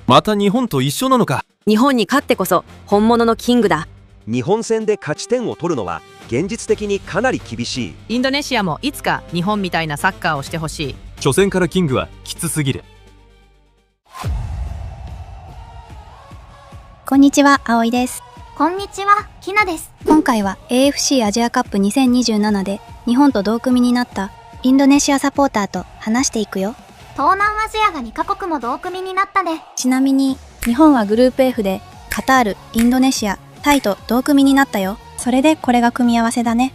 また日本と一緒なのか。日本に勝ってこそ本物のキングだ。日本戦で勝ち点を取るのは現実的にかなり厳しい。インドネシアもいつか日本みたいなサッカーをしてほしい。初戦からキングはきつすぎる。こんにちは、葵です。こんにちは、きなです。今回は AFC アジアカップ2027で日本と同組になったインドネシアサポーターと話していくよ。東南アジアが2カ国も同組になったね。ちなみに日本はグループ F でカタール、インドネシア、タイと同組になったよ。それでこれが組み合わせだね。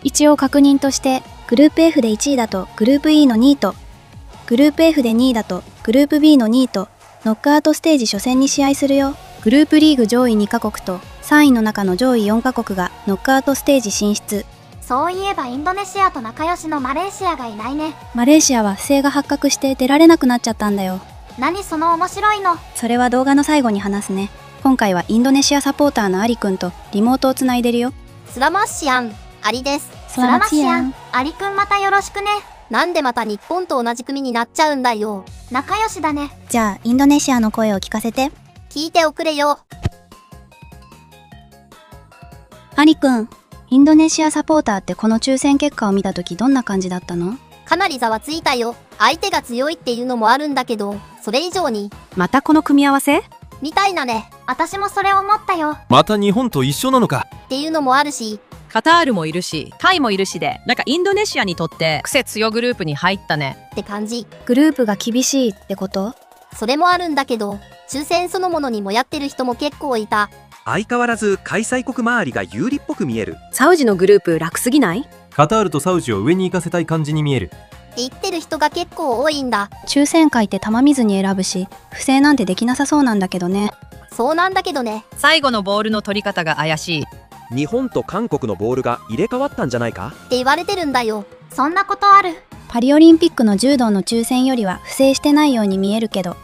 一応確認としてグループ F で1位だとグループ E の2位と、グループ F で2位だとグループ B の2位とノックアウトステージ初戦に試合するよ。グループリーグ上位2カ国と3位の中の上位4カ国がノックアウトステージ進出。そういえばインドネシアと仲良しのマレーシアがいないね。マレーシアは不正が発覚して出られなくなっちゃったんだよ。何その面白いの。それは動画の最後に話すね。今回はインドネシアサポーターのアリくんとリモートをつないでるよ。スラマッシアン、アリです。スラマシアン、アリくんまたよろしくね。なんでまた日本と同じ組になっちゃうんだよ。仲良しだね。じゃあインドネシアの声を聞かせて。聞いておくれよ。アリくん、インドネシアサポーターってこの抽選結果を見たときどんな感じだったの？かなりざわついたよ。相手が強いっていうのもあるんだけど、それ以上にまたこの組み合わせみたいなね私もそれ思ったよ。また日本と一緒なのか。っていうのもあるし、カタールもいるしタイもいるしで、なんかインドネシアにとって癖強グループに入ったねって感じ。グループが厳しいってこと？それもあるんだけど、抽選そのものにもやってる人も結構いた。相変わらず開催国周りが有利っぽく見える。サウジのグループ楽すぎない？カタールとサウジを上に行かせたい感じに見える。って言ってる人が結構多いんだ。抽選会って玉見ずに選ぶし、不正なんてできなさそうなんだけどね。そうなんだけどね。最後のボールの取り方が怪しい。日本と韓国のボールが入れ替わったんじゃないかって言われてるんだよ。そんなことある？パリオリンピックの柔道の抽選よりは不正してないように見えるけど。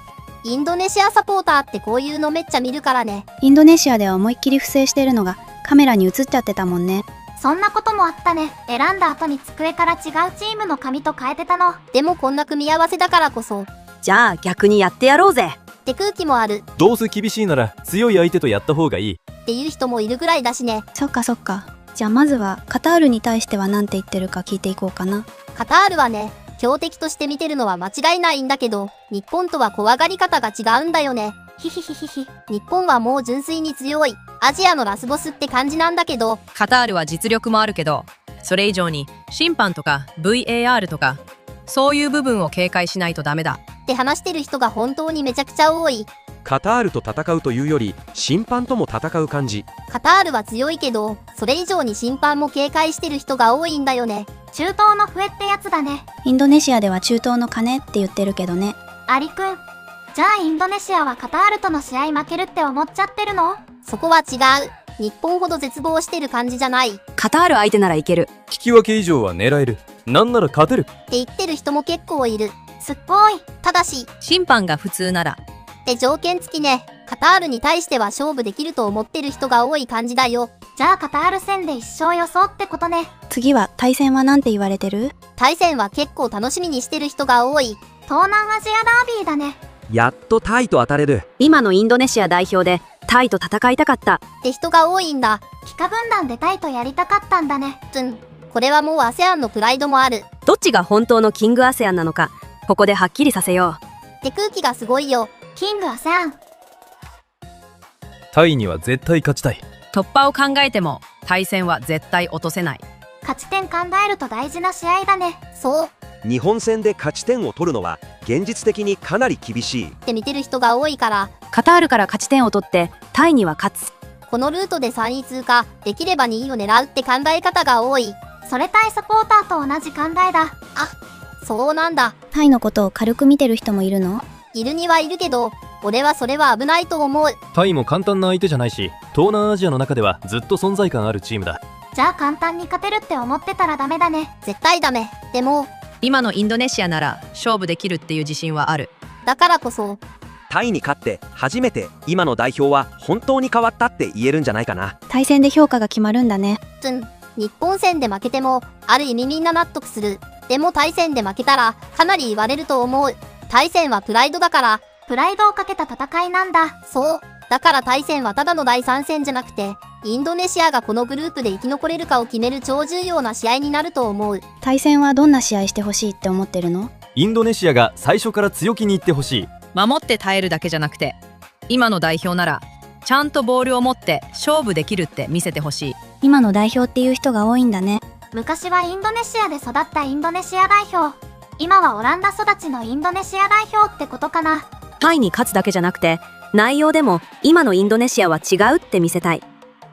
インドネシアサポーターってこういうのめっちゃ見るからね。インドネシアでは思いっきり不正してるのがカメラに映っちゃってたもんね。そんなこともあったね。選んだ後に机から違うチームの紙と変えてたの。でもこんな組み合わせだからこそ。じゃあ逆にやってやろうぜって空気もある。どうせ厳しいなら強い相手とやった方がいいっていう人もいるぐらいだしね。そっかそっか。じゃあまずはカタールに対しては何て言ってるか聞いていこうかな。カタールはね、強敵として見てるのは間違いないんだけど、日本とは怖がり方が違うんだよね。ヒヒヒヒヒ。日本はもう純粋に強いアジアのラスボスって感じなんだけど、カタールは実力もあるけど、それ以上に審判とか VAR とかそういう部分を警戒しないとダメだって話してる人が本当にめちゃくちゃ多い。カタールと戦うというより審判とも戦う感じ。カタールは強いけど、それ以上に審判も警戒してる人が多いんだよね。中東の笛ってやつだね。インドネシアでは中東の鐘って言ってるけどね。アリくん、じゃあインドネシアはカタールとの試合負けるって思っちゃってるの？そこは違う。日本ほど絶望してる感じじゃない。カタール相手ならいける。引き分け以上は狙える。なんなら勝てるって言ってる人も結構いる。すっごい。ただし審判が普通ならって条件付きね。カタールに対しては勝負できると思ってる人が多い感じだよ。じゃあカタール戦で1勝予想ってことね。次は対戦は何て言われてる？対戦は結構楽しみにしてる人が多い。東南アジアダービーだね。やっとタイと当たれる。今のインドネシア代表でタイと戦いたかったって人が多いんだ。帰化分団でタイとやりたかったんだね。これはもう ASEAN のプライドもある。どっちが本当のキング ASEAN なのかここではっきりさせようって空気がすごいよ。キング ASEAN。タイには絶対勝ちたい。突破を考えても対戦は絶対落とせない。勝ち点考えると大事な試合だね。そう日本戦で勝ち点を取るのは現実的にかなり厳しいって見てる人が多いから、カタールから勝ち点を取ってタイには勝つ。このルートで3位通過できれば2位を狙うって考え方が多い。それタイサポーターと同じ考えだ。あ、そうなんだ。タイのことを軽く見てる人もいるの？いるにはいるけど、俺はそれは危ないと思う。タイも簡単な相手じゃないし、東南アジアの中ではずっと存在感あるチームだ。じゃあ簡単に勝てるって思ってたらダメだね。絶対ダメ。でも今のインドネシアなら勝負できるっていう自信はある。だからこそタイに勝って初めて今の代表は本当に変わったって言えるんじゃないかな。対戦で評価が決まるんだね。日本戦で負けてもある意味みんな納得する。でも対戦で負けたらかなり言われると思う。対戦はプライドだからプライドをかけた戦いなんだ。そう。だから対戦はただの第3戦じゃなくて、インドネシアがこのグループで生き残れるかを決める超重要な試合になると思う。対戦はどんな試合してほしいって思ってるの？インドネシアが最初から強気にいってほしい。守って耐えるだけじゃなくて、今の代表ならちゃんとボールを持って勝負できるって見せてほしい。今の代表っていう人が多いんだね。昔はインドネシアで育ったインドネシア代表。今はオランダ育ちのインドネシア代表ってことかな。タイに勝つだけじゃなくて、内容でも今のインドネシアは違うって見せたい。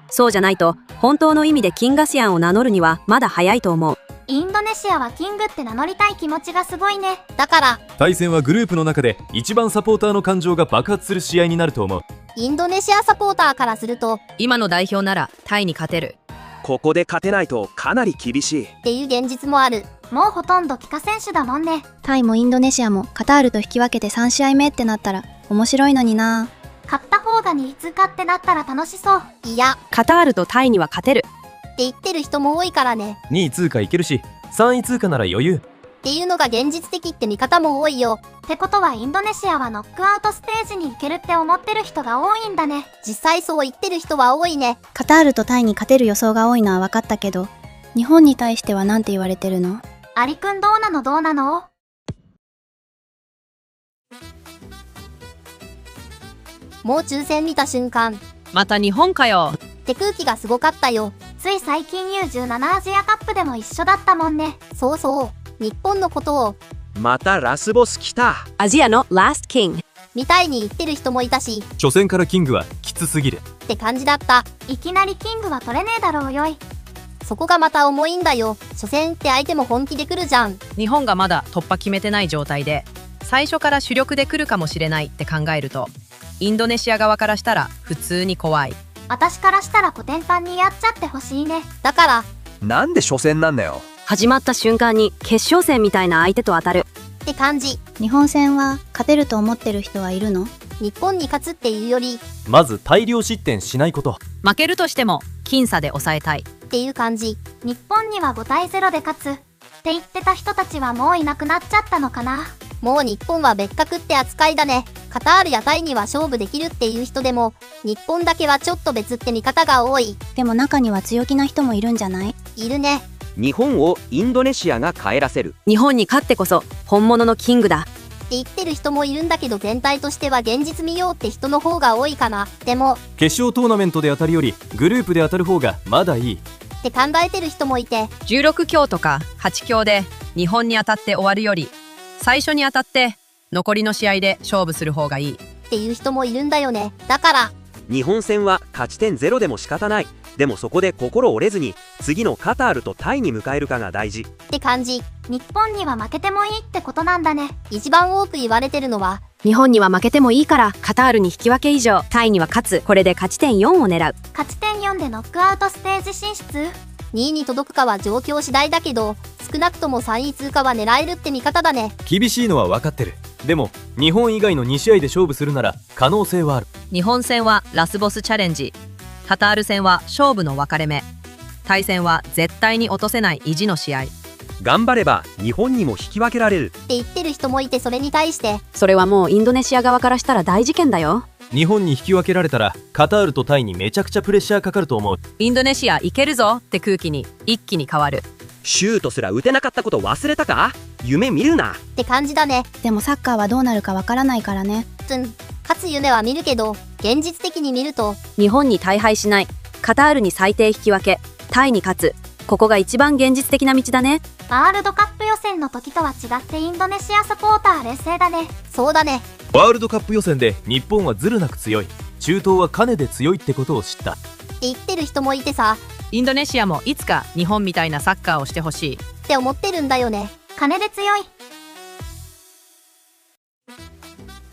そうじゃないと、本当の意味でキングアセアンを名乗るにはまだ早いと思う。インドネシアはキングって名乗りたい気持ちがすごいね。だから、対戦はグループの中で一番サポーターの感情が爆発する試合になると思う。インドネシアサポーターからすると、今の代表ならタイに勝てる。ここで勝てないとかなり厳しいっていう現実もある。もうほとんど帰化選手だもんね。タイもインドネシアもカタールと引き分けて3試合目ってなったら面白いのにな。勝った方が2位通過ってなったら楽しそう。いや、カタールとタイには勝てるって言ってる人も多いからね。2位通過いけるし、3位通過なら余裕っていうのが現実的って見方も多いよ。ってことはインドネシアはノックアウトステージに行けるって思ってる人が多いんだね。実際そう言ってる人は多いね。カタールとタイに勝てる予想が多いのは分かったけど、日本に対してはなんて言われてるの？アリくんどうなのどうなの？もう抽選見た瞬間、また日本かよって空気がすごかったよ。つい最近 U17 アジアカップでも一緒だったもんね。そうそう。日本のことを、またラスボス来た。アジアのラストキング。みたいに言ってる人もいたし、初戦からキングはきつすぎるって感じだった。いきなりキングは取れねえだろうよい。そこがまた重いんだよ。初戦って相手も本気で来るじゃん。日本がまだ突破決めてない状態で最初から主力で来るかもしれないって考えると、インドネシア側からしたら普通に怖い。私からしたらコテンパンにやっちゃってほしいね。だから、なんで初戦なんだよ。始まった瞬間に決勝戦みたいな相手と当たるって感じ。日本戦は勝てると思ってる人はいるの？日本に勝つっていうより、まず大量失点しないこと。負けるとしても僅差で抑えたいっていう感じ。日本には5対0で勝つって言ってた人たちはもういなくなっちゃったのかな。もう日本は別格って扱いだね。カタールやタイには勝負できるっていう人でも、日本だけはちょっと別って見方が多い。でも中には強気な人もいるんじゃない？いるね。日本をインドネシアが帰らせる。日本に勝ってこそ本物のキングだって言ってる人もいるんだけど、全体としては現実見ようって人の方が多いかな。でも、決勝トーナメントで当たるよりグループで当たる方がまだいいって考えてる人もいて、16強とか8強で日本に当たって終わるより最初に当たって残りの試合で勝負する方がいいっていう人もいるんだよね。だから日本戦は勝ち点0でも仕方ない。でもそこで心折れずに次のカタールとタイに迎えるかが大事って感じ。日本には負けてもいいってことなんだね。一番多く言われてるのは、日本には負けてもいいからカタールに引き分け以上、タイには勝つ。これで勝ち点4を狙う。勝ち点4でノックアウトステージ進出。2位に届くかは状況次第だけど、少なくとも3位通過は狙えるって見方だね。厳しいのは分かってる。でも日本以外の2試合で勝負するなら可能性はある。日本戦はラスボスチャレンジ、カタール戦は勝負の分かれ目、対戦は絶対に落とせない意地の試合。頑張れば日本にも引き分けられるって言ってる人もいて、それに対してそれはもうインドネシア側からしたら大事件だよ。日本に引き分けられたらカタールとタイにめちゃくちゃプレッシャーかかると思う。インドネシアいけるぞって空気に一気に変わる。シュートすら打てなかったこと忘れたか。夢見るなって感じだね。でもサッカーはどうなるかわからないからね。勝つ夢は見るけど、現実的に見ると日本に大敗しない、カタールに最低引き分け、タイに勝つ。ここが一番現実的な道だね。ワールドカップ予選の時とは違ってインドネシアサポーター劣勢だね。そうだね。ワールドカップ予選で日本はずるなく強い、中東は金で強いってことを知ったって言ってる人もいてさ、インドネシアもいつか日本みたいなサッカーをしてほしいって思ってるんだよね。金で強い。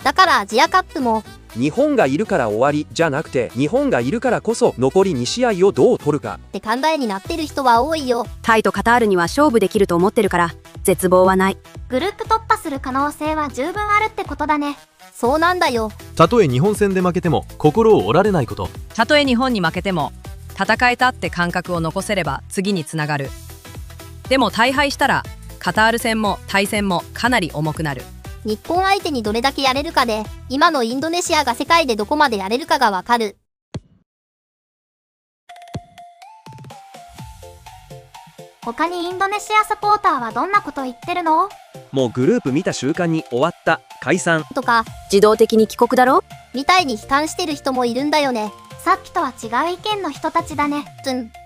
だからアジアカップも日本がいるから終わりじゃなくて、日本がいるからこそ残り2試合をどう取るかって考えになってる人は多いよ。タイとカタールには勝負できると思ってるから絶望はない。グループ突破する可能性は十分あるってことだね。そうなんだよ。たとえ日本戦で負けても心を折られないこと。たとえ日本に負けても戦えたって感覚を残せれば次につながる。でも大敗したらカタール戦もタイ戦もかなり重くなる。日本相手にどれだけやれるかで、今のインドネシアが世界でどこまでやれるかがわかる。他にインドネシアサポーターはどんなこと言ってるの？もうグループ見た瞬間に終わった、解散とか、自動的に帰国だろ？みたいに悲観してる人もいるんだよね。さっきとは違う意見の人たちだね。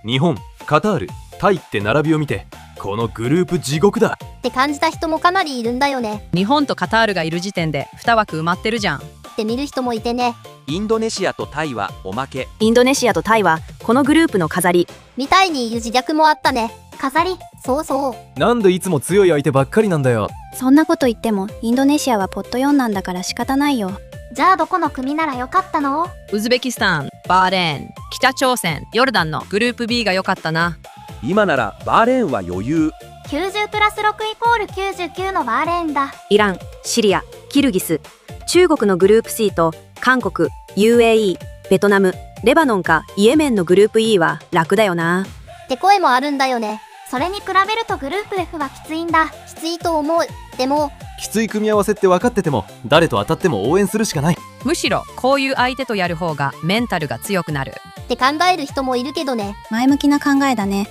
日本、カタール、タイって並びを見て、このグループ地獄だって感じた人もかなりいるんだよね。日本とカタールがいる時点で2枠埋まってるじゃん。って見る人もいてね。インドネシアとタイはおまけ。インドネシアとタイはこのグループの飾り。みたいに言う自虐もあったね。飾り？そうそう。なんでいつも強い相手ばっかりなんだよ。そんなこと言ってもインドネシアはポット4なんだから仕方ないよ。じゃあどこの組ならよかったの？ウズベキスタン、バーレーン、北朝鮮、ヨルダンのグループ B が良かったな。今ならバーレーンは余裕。90プラス6イコール99のバーレーンだ。イラン、シリア、キルギス、中国のグループ C と韓国、UAE、ベトナム、レバノンかイエメンのグループ E は楽だよな。って声もあるんだよね。それに比べるとグループ F はきついんだ。きついと思う。でもきつい組み合わせって分かってても、誰と当たっても応援するしかない。むしろこういう相手とやる方がメンタルが強くなるって考える人もいるけどね。前向きな考えだね。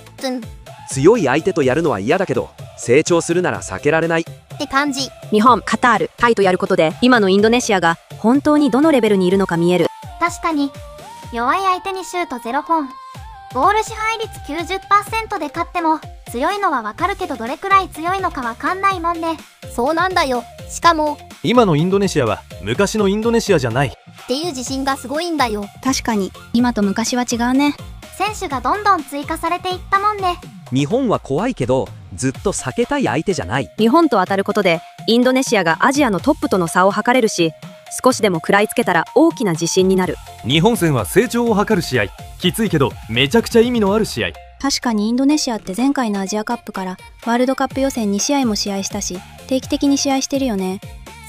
強い相手とやるのは嫌だけど、成長するなら避けられないって感じ。日本、カタール、タイとやることで今のインドネシアが本当にどのレベルにいるのか見える。確かに弱い相手にシュート0本、ボール支配率 90% で勝っても強いのはわかるけど、どれくらい強いのかわかんないもんね。そうなんだよ。しかも今のインドネシアは昔のインドネシアじゃないっていう自信がすごいんだよ。確かに今と昔は違うね。選手がどんどん追加されていったもんね。日本は怖いけど、ずっと避けたい相手じゃない。日本と当たることでインドネシアがアジアのトップとの差を測れるし、少しでも食らいつけたら大きな自信になる。日本戦は成長を図る試合。きついけどめちゃくちゃ意味のある試合。確かにインドネシアって前回のアジアカップからワールドカップ予選2試合も試合したし、定期的に試合してるよね。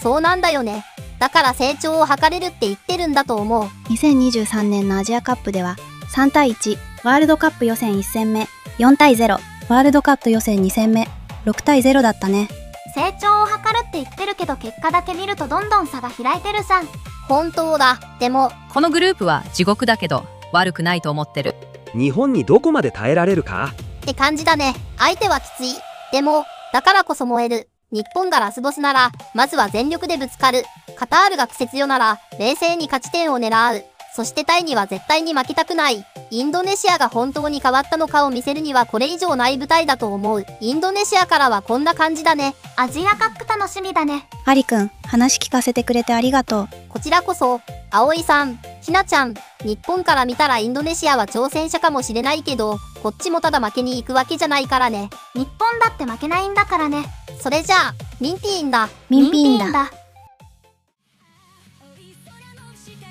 そうなんだよね。だから成長を図れるって言ってるんだと思う。2023年のアジアカップでは3対1、ワールドカップ予選1戦目4対0、ワールドカップ予選2戦目6対0だったね。成長を図るって言ってるけど、結果だけ見るとどんどん差が開いてるさん。本当だ。でもこのグループは地獄だけど悪くないと思ってる。日本にどこまで耐えられるかって感じだね。相手はきつい。でもだからこそ燃える。日本がラスボスならまずは全力でぶつかる。カタールが苦節よなら冷静に勝ち点を狙う。そしてタイには絶対に負けたくない。インドネシアが本当に変わったのかを見せるにはこれ以上ない舞台だと思う。インドネシアからはこんな感じだね。アジアカップ楽しみだね。アリくん、話聞かせてくれてありがとう。こちらこそ。葵さん、ひなちゃん、日本から見たらインドネシアは挑戦者かもしれないけど、こっちもただ負けに行くわけじゃないからね。日本だって負けないんだからね。それじゃあミンティーンだ。ミンピーンだ。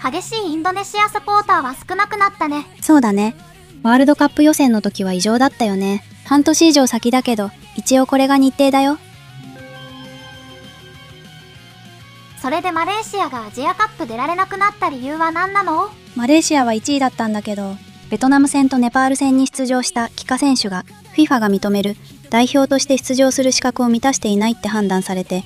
激しいインドネシアサポーターは少なくなったね。そうだね。ワールドカップ予選の時は異常だったよね。半年以上先だけど、一応これが日程だよ。それでマレーシアがアジアカップ出られなくなった理由は何なの？マレーシアは1位だったんだけど、ベトナム戦とネパール戦に出場した帰化選手が FIFA が認める代表として出場する資格を満たしていないって判断されて、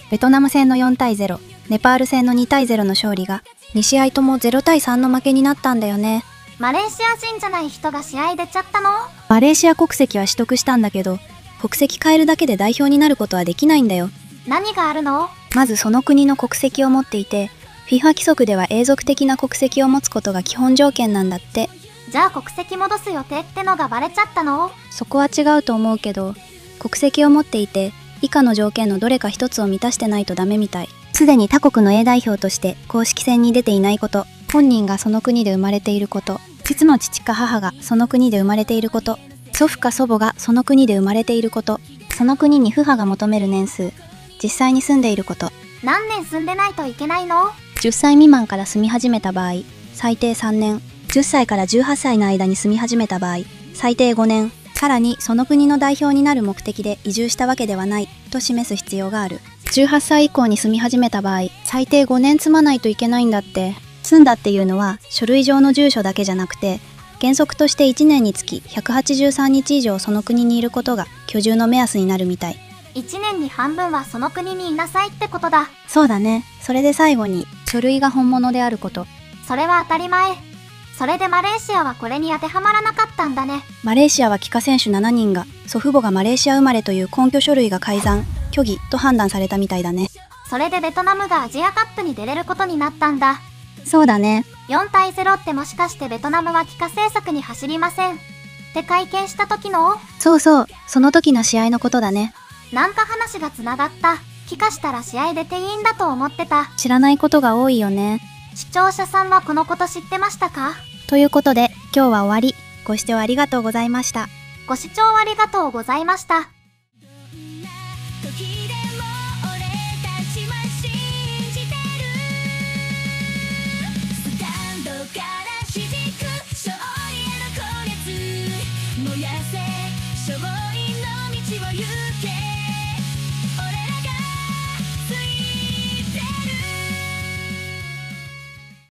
ベトナム戦の4対0、ネパール戦の2対0の勝利が2試合とも0対3の負けになったんだよね。マレーシア人じゃない人が試合出ちゃったの？マレーシア国籍は取得したんだけど、国籍変えるだけで代表になることはできないんだよ。何があるの？まずその国の国籍を持っていて、FIFA 規則では永続的な国籍を持つことが基本条件なんだって。じゃあ国籍戻す予定ってのがバレちゃったの？そこは違うと思うけど、国籍を持っていて以下の条件のどれか一つを満たしてないとダメみたい。すでに他国の A 代表として公式戦に出ていないこと、本人がその国で生まれていること、実の父か母がその国で生まれていること、祖父か祖母がその国で生まれていること、その国にFIFAが求める年数、実際に住んでいること。何年住んでないといけないの？10歳未満から住み始めた場合、最低3年。10歳から18歳の間に住み始めた場合、最低5年。さらにその国の代表になる目的で移住したわけではないと示す必要がある。18歳以降に住み始めた場合、最低5年住まないといけないんだって。住んだっていうのは書類上の住所だけじゃなくて、原則として1年につき183日以上その国にいることが居住の目安になるみたい。1年に半分はその国にいなさいってことだ。そうだね。それで最後に、書類が本物であること。それは当たり前。それでマレーシアはこれに当てはまらなかったんだね。マレーシアは帰化選手7人が、祖父母がマレーシア生まれという根拠書類が改ざん、虚偽と判断されたみたいだね。それでベトナムがアジアカップに出れることになったんだ。そうだね。4対0ってもしかしてベトナムは帰化政策に走りませんって会見した時の？そうそう、その時の試合のことだね。なんか話がつながった。帰化したら試合出ていいんだと思ってた。知らないことが多いよね。視聴者さんはこのこと知ってましたか？ということで、今日は終わり。ご視聴ありがとうございました。ご視聴ありがとうございました。